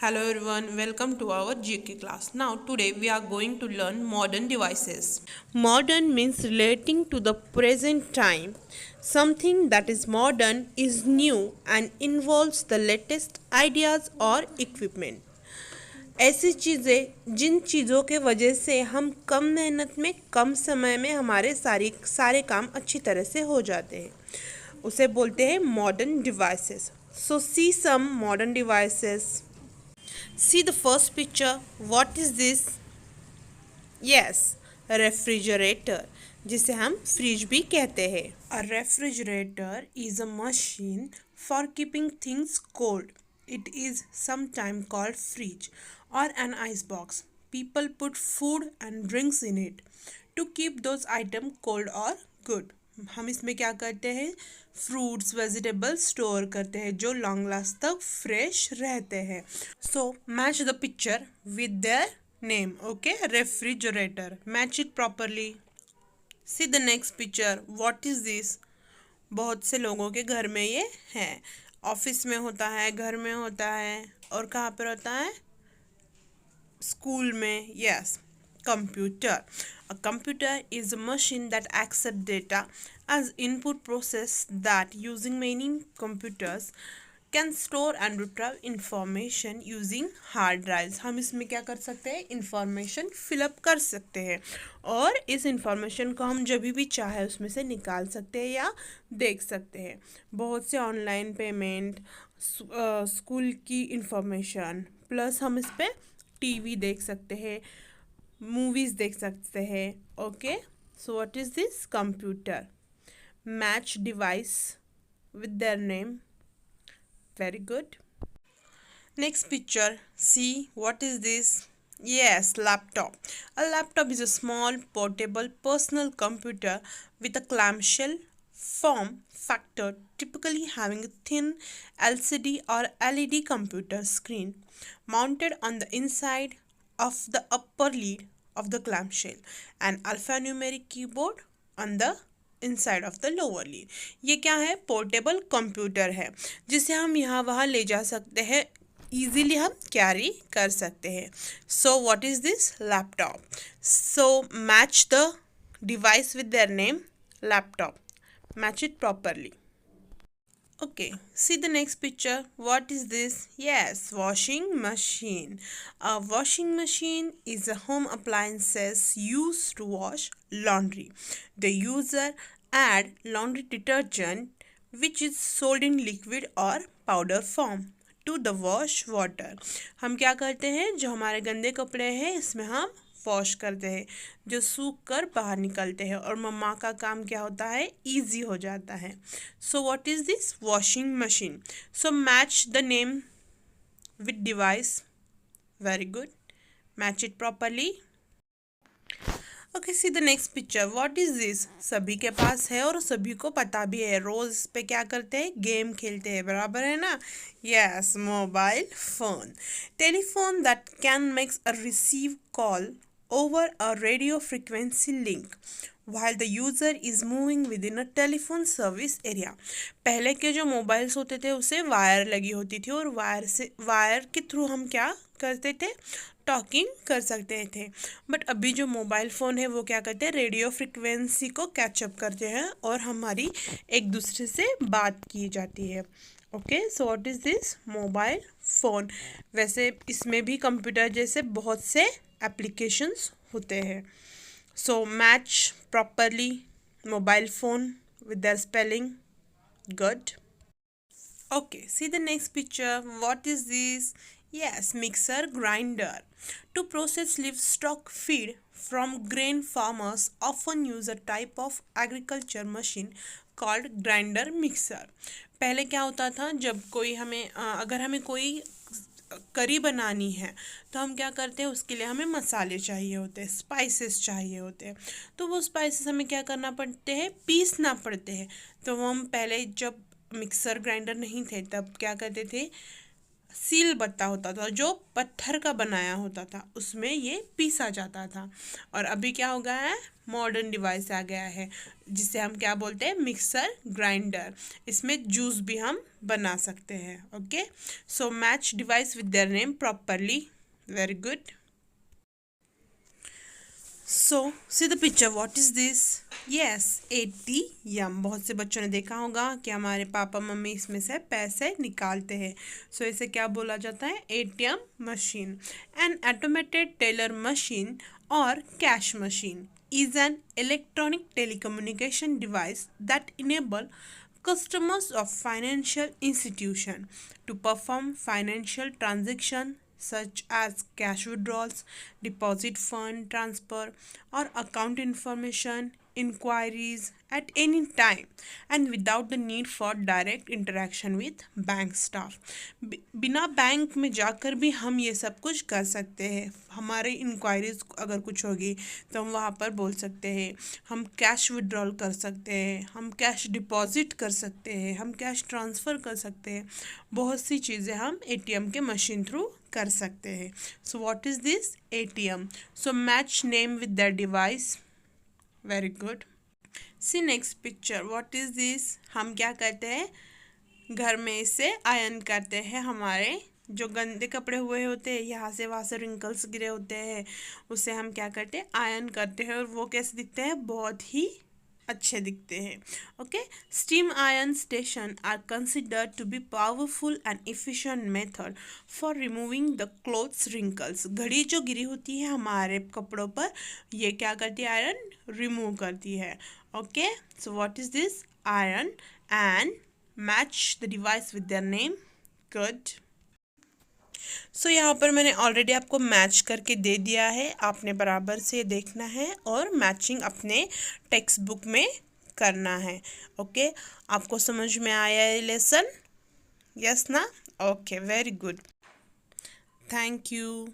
Hello everyone, welcome to our GK class. Now today we are going to learn modern devices. Modern means relating to the present time. Something that is modern is new and involves the latest ideas or equipment. ऐसी चीज़ें जिन चीज़ों के वजह से हम कम मेहनत में कम समय में हमारे सारे काम अच्छी तरह से हो जाते हैं उसे बोलते हैं modern devices. So see some modern devices. See the first picture. What is this? Yes, refrigerator जिसे हम फ्रिज भी कहते हैं. A refrigerator is a machine for keeping things cold. It is sometimes called fridge or an ice box. People put food and drinks in it to keep those items cold or good. हम इसमें क्या करते हैं, fruits vegetables store करते हैं जो long last तक fresh रहते हैं. So match the picture with their name. Okay, refrigerator. Match it properly. See the next picture. What is this? बहुत से लोगों के घर में ये है. ऑफिस में होता है, घर में होता है, और कहाँ पर होता है? स्कूल में. Yes, computer. A computer is a machine that accepts data as input process that using many computers can store and retrieve information using hard drives. हम इसमें क्या कर सकते हैं, इंफॉर्मेशन फिलअप कर सकते हैं और इस इंफॉर्मेशन को हम जब भी चाहे उसमें से निकाल सकते हैं या देख सकते हैं. बहुत से ऑनलाइन पेमेंट, स्कूल की इंफॉर्मेशन, प्लस हम इस पर टीवी देख सकते हैं, मूवीज देख सकते हैं. Okay, so what is this? Computer. Match device with their name. Very good. Next picture. See what is this? Yes, laptop. A laptop is a small, portable, personal computer with a clamshell form factor, typically having a thin LCD or LED computer screen mounted on the inside of the upper lid of the clamshell, an alphanumeric keyboard on the inside of the lower lead. ये क्या है? Portable computer है जिसे हम यहाँ वहाँ ले जा सकते हैं, ईजीली हम कैरी कर सकते हैं. So what is this? Laptop. So match the device with their name. Laptop. Match it properly. Okay, see the next picture. What is this? Yes, washing machine. A washing machine is a home appliance used to wash laundry. The user add laundry detergent which is sold in liquid or powder form to the wash water. हम क्या करते हैं, जो हमारे गंदे कपड़े हैं इसमें हम वॉश करते हैं, जो सूख कर बाहर निकलते हैं, और मम्मा का काम क्या होता है, इजी हो जाता है. सो what is this? Washing machine. So match the name with device. Very good. Match it properly. Okay, see the next picture. What is this? सभी के पास है और सभी को पता भी है, रोज पे क्या करते हैं, गेम खेलते हैं, बराबर है ना? Yes, mobile phone. Telephone that can makes a receive call over a radio frequency link while the user is moving within a telephone service area. पहले के जो मोबाइल्स होते थे उसे वायर लगी होती थी और वायर के थ्रू हम क्या करते थे, टॉकिंग कर सकते थे. बट अभी जो मोबाइल फ़ोन है वो क्या करते हैं, रेडियो फ्रिक्वेंसी को कैचअप करते हैं और हमारी एक दूसरे से बात की जाती है. Okay, so what is this? Mobile phone. वैसे इसमें भी कंप्यूटर जैसे बहुत से एप्लीकेशंस होते हैं. So match properly mobile phone with their spelling. Good. Okay, see the next picture. What is this? Yes, mixer grinder. To process livestock feed from grain, farmers often use a type of agriculture machine called grinder mixer. पहले क्या होता था, जब कोई अगर हमें कोई करी बनानी है तो हम क्या करते हैं, उसके लिए हमें मसाले चाहिए होते हैं, स्पाइसेस चाहिए होते हैं. तो वो स्पाइसेस हमें क्या करना पड़ते हैं, पीसना पड़ते हैं. तो वो हम पहले जब मिक्सर ग्राइंडर नहीं थे तब क्या करते थे, सील बत्ता होता था जो पत्थर का बनाया होता था, उसमें ये पीसा जाता था। और अभी क्या हो गया है, मॉडर्न डिवाइस आ गया है जिसे हम क्या बोलते हैं, मिक्सर ग्राइंडर। इसमें जूस भी हम बना सकते हैं। Okay, so match device with their name properly. Very good. So see the picture, what is this? Yes, ATM। बहुत से बच्चों ने देखा होगा कि हमारे पापा मम्मी इसमें से पैसे निकालते हैं। सो इसे क्या बोला जाता है, ATM machine. An automated teller machine और cash machine is an electronic telecommunication device that enable customers of financial institution to perform financial transaction such as cash withdrawals, deposit fund transfer, or account information inquiries at any time and without the need for direct interaction with bank staff। बिना bank में जाकर भी हम ये सब कुछ कर सकते हैं। हमारे इंक्वायरीज अगर कुछ होगी तो हम वहाँ पर बोल सकते हैं, हम कैश विड्रॉल कर सकते हैं, हम कैश डिपॉजिट कर सकते हैं, हम कैश ट्रांसफ़र कर सकते हैं। बहुत सी चीज़ें हम ATM के मशीन थ्रू कर सकते हैं। So what is this, ATM। So match name with the device. Very good. See next picture, what is this? हम क्या करते हैं, घर में इसे आयरन करते हैं। हमारे जो गंदे कपड़े हुए होते हैं, यहाँ से वहाँ से रिंकल्स गिरे होते हैं, उसे हम क्या करते हैं, आयरन करते हैं। और वो कैसे दिखते हैं, बहुत ही अच्छे दिखते हैं। Okay, steam iron station are considered to be powerful and efficient method for removing the clothes wrinkles. घड़ी जो गिरी होती है हमारे कपड़ों पर, ये क्या करती है, आयरन रिमूव करती है। Okay, so what is this, iron. And match the device with their name. Good. So यहाँ पर मैंने ऑलरेडी आपको मैच करके दे दिया है, आपने बराबर से देखना है और मैचिंग अपने टेक्स्ट बुक में करना है। ओके, आपको समझ में आया है लेसन? यस ना? Okay, very good, thank you.